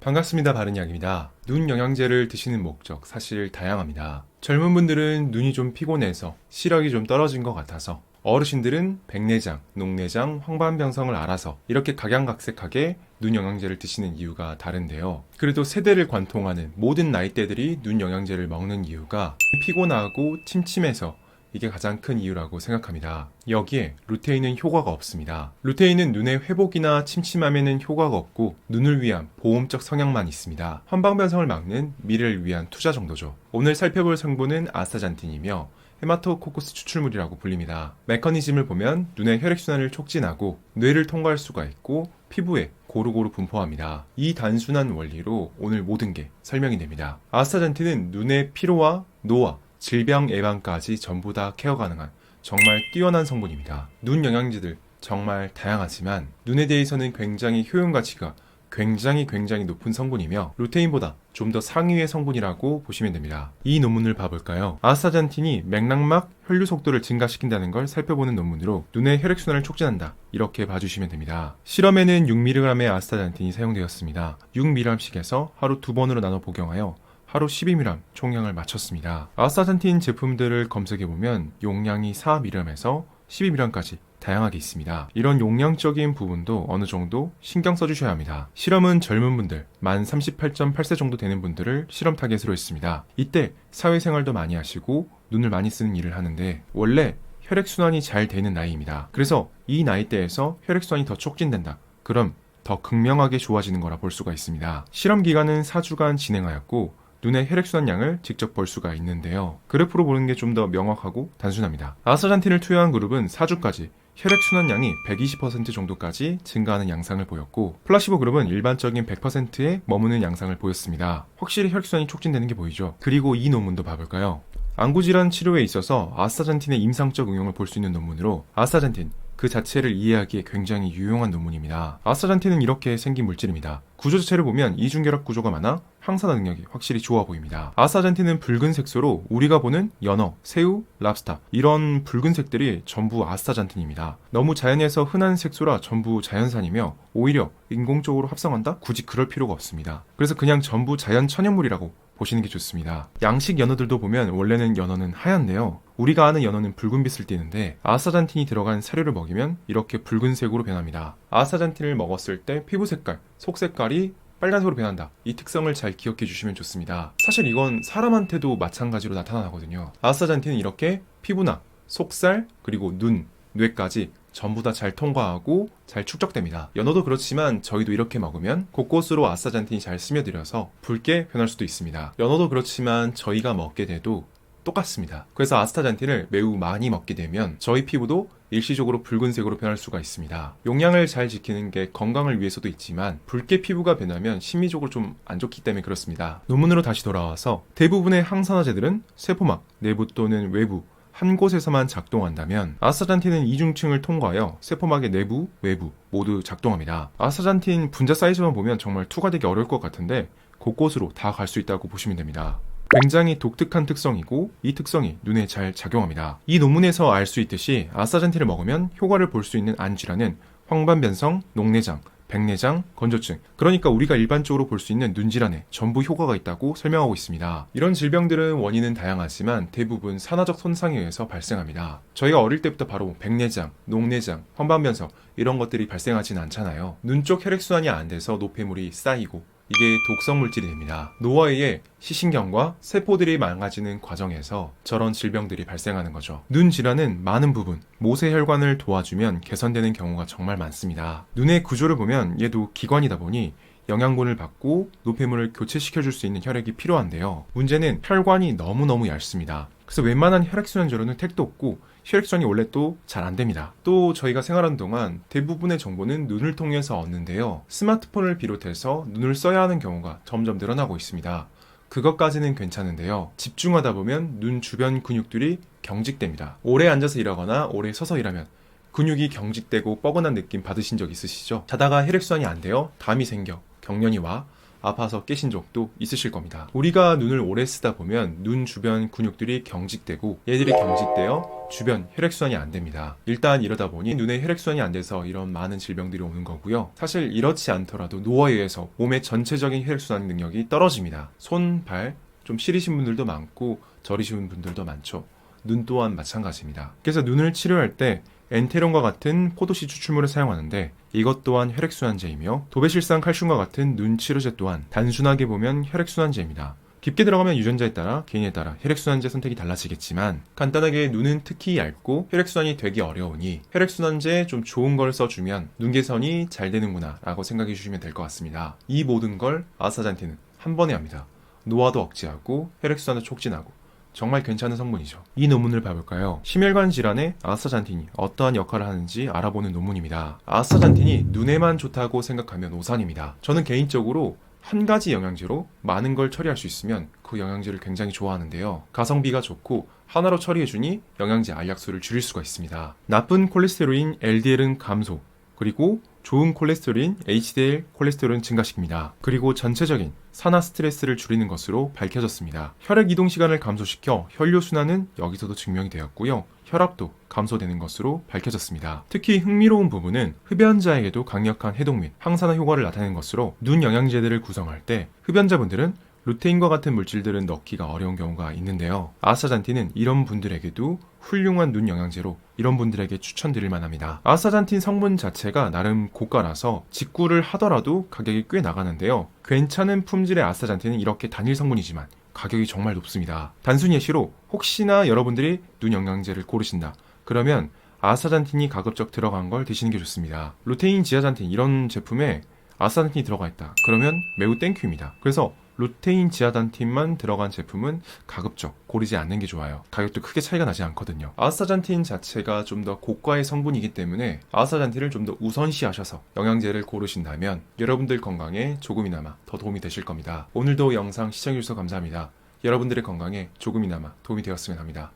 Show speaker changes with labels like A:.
A: 반갑습니다. 바른이야기입니다. 눈 영양제를 드시는 목적 사실 다양합니다. 젊은 분들은 눈이 좀 피곤해서 시력이 좀 떨어진 것 같아서, 어르신들은 백내장, 녹내장, 황반변성을 앓아서 이렇게 각양각색하게 눈 영양제를 드시는 이유가 다른데요. 그래도 세대를 관통하는 모든 나이대들이 눈 영양제를 먹는 이유가 피곤하고 침침해서 이게 가장 큰 이유라고 생각합니다. 여기에 루테인은 효과가 없습니다. 루테인은 눈의 회복이나 침침함에는 효과가 없고 눈을 위한 보험적 성향만 있습니다. 환방변성을 막는 미래를 위한 투자 정도죠. 오늘 살펴볼 성분은 아스타잔틴이며 헤마토코쿠스 추출물이라고 불립니다. 메커니즘을 보면 눈의 혈액순환을 촉진하고 뇌를 통과할 수가 있고 피부에 고루고루 분포합니다. 이 단순한 원리로 오늘 모든 게 설명이 됩니다. 아스타잔틴은 눈의 피로와 노화, 질병 예방까지 전부 다 케어 가능한 정말 뛰어난 성분입니다. 눈 영양제들 정말 다양하지만 눈에 대해서는 굉장히 효용 가치가 굉장히 높은 성분이며 루테인보다 좀 더 상위의 성분이라고 보시면 됩니다. 이 논문을 봐볼까요? 아스타잔틴이 맥락막 혈류 속도를 증가시킨다는 걸 살펴보는 논문으로 눈의 혈액순환을 촉진한다, 이렇게 봐주시면 됩니다. 실험에는 6mg의 아스타잔틴이 사용되었습니다. 6mg씩에서 하루 2번으로 나눠 복용하여 하루 12mg 총량을 마쳤습니다. 아스타잔틴 제품들을 검색해보면 용량이 4mg에서 12mg까지 다양하게 있습니다. 이런 용량적인 부분도 어느 정도 신경 써주셔야 합니다. 실험은 젊은 분들, 만 38.8세 정도 되는 분들을 실험 타겟으로 했습니다. 이때 사회생활도 많이 하시고 눈을 많이 쓰는 일을 하는데 원래 혈액순환이 잘 되는 나이입니다. 그래서 이 나이대에서 혈액순환이 더 촉진된다, 그럼 더 극명하게 좋아지는 거라 볼 수가 있습니다. 실험 기간은 4주간 진행하였고 눈의 혈액순환량을 직접 볼 수가 있는데요. 그래프로 보는 게 좀 더 명확하고 단순합니다. 아스타잔틴을 투여한 그룹은 4주까지 혈액순환량이 120% 정도까지 증가하는 양상을 보였고 플라시보 그룹은 일반적인 100%에 머무는 양상을 보였습니다. 확실히 혈액순환이 촉진되는 게 보이죠. 그리고 이 논문도 봐볼까요? 안구질환 치료에 있어서 아스타잔틴의 임상적 응용을 볼 수 있는 논문으로 아스타잔틴 그 자체를 이해하기에 굉장히 유용한 논문입니다. 아스타잔틴은 이렇게 생긴 물질입니다. 구조 자체를 보면 이중결합 구조가 많아 항산화 능력이 확실히 좋아 보입니다. 아스타잔틴은 붉은 색소로 우리가 보는 연어, 새우, 랍스타 이런 붉은 색들이 전부 아스타잔틴입니다. 너무 자연에서 흔한 색소라 전부 자연산이며 오히려 인공적으로 합성한다? 굳이 그럴 필요가 없습니다. 그래서 그냥 전부 자연 천연물이라고 보시는 게 좋습니다. 양식 연어들도 보면 원래는 연어는 하얀데요. 우리가 아는 연어는 붉은빛을 띠는데 아스타잔틴이 들어간 사료를 먹이면 이렇게 붉은색으로 변합니다. 아스타잔틴을 먹었을 때 피부 색깔, 속 색깔이 빨간색으로 변한다. 이 특성을 잘 기억해 주시면 좋습니다. 사실 이건 사람한테도 마찬가지로 나타나거든요. 아스타잔틴은 이렇게 피부나 속살, 그리고 눈, 뇌까지 전부 다 잘 통과하고 잘 축적됩니다. 연어도 그렇지만 저희도 이렇게 먹으면 곳곳으로 아스타잔틴이 잘 스며들어서 붉게 변할 수도 있습니다. 연어도 그렇지만 저희가 먹게 돼도 똑같습니다. 그래서 아스타잔틴을 매우 많이 먹게 되면 저희 피부도 일시적으로 붉은색으로 변할 수가 있습니다. 용량을 잘 지키는 게 건강을 위해서도 있지만 붉게 피부가 변하면 심리적으로 좀 안 좋기 때문에 그렇습니다. 논문으로 다시 돌아와서 대부분의 항산화제들은 세포막 내부 또는 외부 한 곳에서만 작동한다면 아스타잔틴은 이중층을 통과하여 세포막의 내부, 외부 모두 작동합니다. 아스타잔틴 분자 사이즈만 보면 정말 투과되기 어려울 것 같은데 곳곳으로 다 갈 수 있다고 보시면 됩니다. 굉장히 독특한 특성이고 이 특성이 눈에 잘 작용합니다. 이 논문에서 알 수 있듯이 아스타잔틴을 먹으면 효과를 볼 수 있는 안질환은 황반변성, 녹내장, 백내장, 건조증, 그러니까 우리가 일반적으로 볼 수 있는 눈질환에 전부 효과가 있다고 설명하고 있습니다. 이런 질병들은 원인은 다양하지만 대부분 산화적 손상에 의해서 발생합니다. 저희가 어릴 때부터 바로 백내장, 녹내장, 황반변성 이런 것들이 발생하진 않잖아요. 눈 쪽 혈액순환이 안 돼서 노폐물이 쌓이고 이게 독성 물질이 됩니다. 노화에 의해 시신경과 세포들이 망가지는 과정에서 저런 질병들이 발생하는 거죠. 눈 질환은 많은 부분 모세혈관을 도와주면 개선되는 경우가 정말 많습니다. 눈의 구조를 보면 얘도 기관이다 보니 영양분을 받고 노폐물을 교체시켜줄 수 있는 혈액이 필요한데요. 문제는 혈관이 너무너무 얇습니다. 그래서 웬만한 혈액순환제로는 택도 없고 혈액순환이 원래 또 잘 안됩니다. 또 저희가 생활하는 동안 대부분의 정보는 눈을 통해서 얻는데요. 스마트폰을 비롯해서 눈을 써야 하는 경우가 점점 늘어나고 있습니다. 그것까지는 괜찮은데요. 집중하다 보면 눈 주변 근육들이 경직됩니다. 오래 앉아서 일하거나 오래 서서 일하면 근육이 경직되고 뻐근한 느낌 받으신 적 있으시죠? 자다가 혈액순환이 안 돼요. 담이 생겨 경련이 와 아파서 깨신 적도 있으실 겁니다. 우리가 눈을 오래 쓰다 보면 눈 주변 근육들이 경직되고 얘들이 경직되어 주변 혈액순환이 안 됩니다. 일단 이러다 보니 눈에 혈액순환이 안 돼서 이런 많은 질병들이 오는 거고요. 사실 이렇지 않더라도 노화에 의해서 몸의 전체적인 혈액순환 능력이 떨어집니다. 손, 발 좀 시리신 분들도 많고 저리신 분들도 많죠. 눈 또한 마찬가지입니다. 그래서 눈을 치료할 때 엔테론과 같은 포도씨 추출물을 사용하는데 이것 또한 혈액순환제이며 도배실산 칼슘과 같은 눈 치료제 또한 단순하게 보면 혈액순환제입니다. 깊게 들어가면 유전자에 따라 개인에 따라 혈액순환제 선택이 달라지겠지만 간단하게 눈은 특히 얇고 혈액순환이 되기 어려우니 혈액순환제 좀 좋은 걸 써주면 눈 개선이 잘 되는구나 라고 생각해 주시면 될 것 같습니다. 이 모든 걸 아스타잔틴은 한 번에 합니다. 노화도 억제하고 혈액순환도 촉진하고 정말 괜찮은 성분이죠. 이 논문을 봐볼까요? 심혈관 질환에 아스타잔틴이 어떠한 역할을 하는지 알아보는 논문입니다. 아스타잔틴이 눈에만 좋다고 생각하면 오산입니다. 저는 개인적으로 한 가지 영양제로 많은 걸 처리할 수 있으면 그 영양제를 굉장히 좋아하는데요. 가성비가 좋고 하나로 처리해주니 영양제 알약수를 줄일 수가 있습니다. 나쁜 콜레스테롤인 LDL은 감소, 그리고 좋은 콜레스테롤인 HDL 콜레스테롤은 증가시킵니다. 그리고 전체적인 산화 스트레스를 줄이는 것으로 밝혀졌습니다. 혈액 이동 시간을 감소시켜 혈류 순환은 여기서도 증명이 되었고요. 혈압도 감소되는 것으로 밝혀졌습니다. 특히 흥미로운 부분은 흡연자에게도 강력한 해독 및 항산화 효과를 나타내는 것으로 눈 영양제들을 구성할 때 흡연자분들은 루테인과 같은 물질들은 넣기가 어려운 경우가 있는데요. 아스타잔틴은 이런 분들에게도 훌륭한 눈 영양제로 이런 분들에게 추천드릴 만합니다. 아스타잔틴 성분 자체가 나름 고가라서 직구를 하더라도 가격이 꽤 나가는데요. 괜찮은 품질의 아스타잔틴은 이렇게 단일 성분이지만 가격이 정말 높습니다. 단순 예시로 혹시나 여러분들이 눈 영양제를 고르신다. 그러면 아스타잔틴이 가급적 들어간 걸 드시는 게 좋습니다. 루테인, 지아잔틴 이런 제품에 아스타잔틴이 들어가 있다. 그러면 매우 땡큐입니다. 그래서 루테인 지아잔틴만 들어간 제품은 가급적 고르지 않는 게 좋아요. 가격도 크게 차이가 나지 않거든요. 아스타잔틴 자체가 좀 더 고가의 성분이기 때문에 아스타잔틴을 좀 더 우선시하셔서 영양제를 고르신다면 여러분들 건강에 조금이나마 더 도움이 되실 겁니다. 오늘도 영상 시청해주셔서 감사합니다. 여러분들의 건강에 조금이나마 도움이 되었으면 합니다.